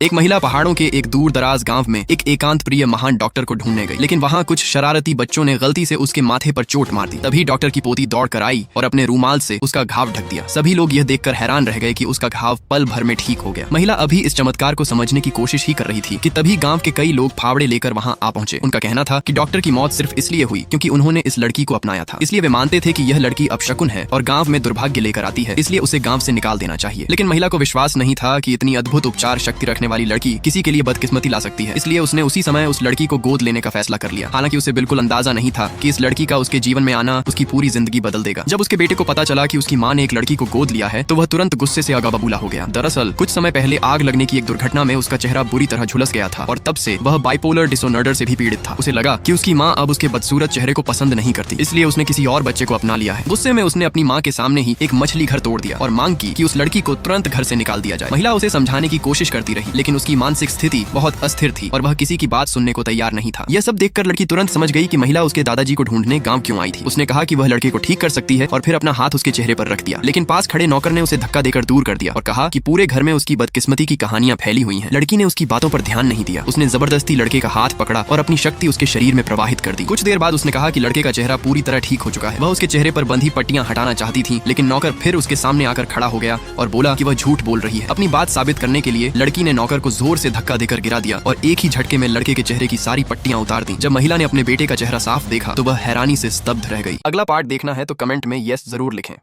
एक महिला पहाड़ों के एक दूर दराज गांव में एक एकांत प्रिय महान डॉक्टर को ढूंढने गई, लेकिन वहां कुछ शरारती बच्चों ने गलती से उसके माथे पर चोट मार दी। तभी डॉक्टर की पोती दौड़ कर आई और अपने रूमाल से उसका घाव ढक दिया। सभी लोग यह देखकर हैरान रह गए कि उसका घाव पल भर में ठीक हो गया। महिला अभी इस चमत्कार को समझने की कोशिश ही कर रही थी कि तभी गाँव के कई लोग फावड़े लेकर वहाँ आ पहुंचे। उनका कहना था कि डॉक्टर की मौत सिर्फ इसलिए हुई क्योंकि उन्होंने इस लड़की को अपनाया था। इसलिए वे मानते थे कि यह लड़की अपशकुन है और गाँव में दुर्भाग्य लेकर आती है, इसलिए उसे गाँव से निकाल देना चाहिए। लेकिन महिला को विश्वास नहीं था कि इतनी अद्भुत उपचार शक्ति रखने वाली लड़की किसी के लिए बदकिस्मती ला सकती है। इसलिए उसने उसी समय उस लड़की को गोद लेने का फैसला कर लिया। हालांकि उसे बिल्कुल अंदाजा नहीं था कि इस लड़की का उसके जीवन में आना उसकी पूरी जिंदगी बदल देगा। जब उसके बेटे को पता चला कि उसकी माँ ने एक लड़की को गोद लिया है तो वह तुरंत गुस्से से आगा बबूला हो गया। दरअसल कुछ समय पहले आग लगने की एक दुर्घटना में उसका चेहरा बुरी तरह झुलस गया था और तब से वह बाइपोलर डिसऑर्डर से भी पीड़ित था। उसे लगा कि उसकी माँ अब उसके बदसूरत चेहरे को पसंद नहीं करती, इसलिए उसने किसी और बच्चे को अपना लिया है। गुस्से में उसने अपनी माँ के सामने ही एक मछली घर तोड़ दिया और मांग की कि उस लड़की को तुरंत घर से निकाल दिया जाए। महिला उसे समझाने की कोशिश करती रही, लेकिन उसकी मानसिक स्थिति बहुत अस्थिर थी और वह किसी की बात सुनने को तैयार नहीं था। यह सब देखकर लड़की तुरंत समझ गई कि महिला उसके दादाजी को ढूंढने गांव क्यों आई थी। उसने कहा कि वह लड़के को ठीक कर सकती है और फिर अपना हाथ उसके चेहरे पर रख दिया, लेकिन पास खड़े नौकर ने उसे धक्का देकर दूर कर दिया और कहा कि पूरे घर में उसकी बदकिस्मती की कहानियां फैली हुई हैं। लड़की ने उसकी बातों पर ध्यान नहीं दिया। उसने जबरदस्ती लड़के का हाथ पकड़ा और अपनी शक्ति उसके शरीर में प्रवाहित कर दी। कुछ देर बाद उसने कहा कि लड़के का चेहरा पूरी तरह ठीक हो चुका है। वह उसके चेहरे पर बंधी पट्टियां हटाना चाहती थी, लेकिन नौकर फिर उसके सामने आकर खड़ा हो गया और बोला कि वह झूठ बोल रही है। अपनी बात साबित करने के लिए लड़की ने नौकर को जोर से धक्का देकर गिरा दिया और एक ही झटके में लड़के के चेहरे की सारी पट्टियां उतार दी। जब महिला ने अपने बेटे का चेहरा साफ देखा तो वह हैरानी से स्तब्ध रह गई। अगला पार्ट देखना है तो कमेंट में यस जरूर लिखें।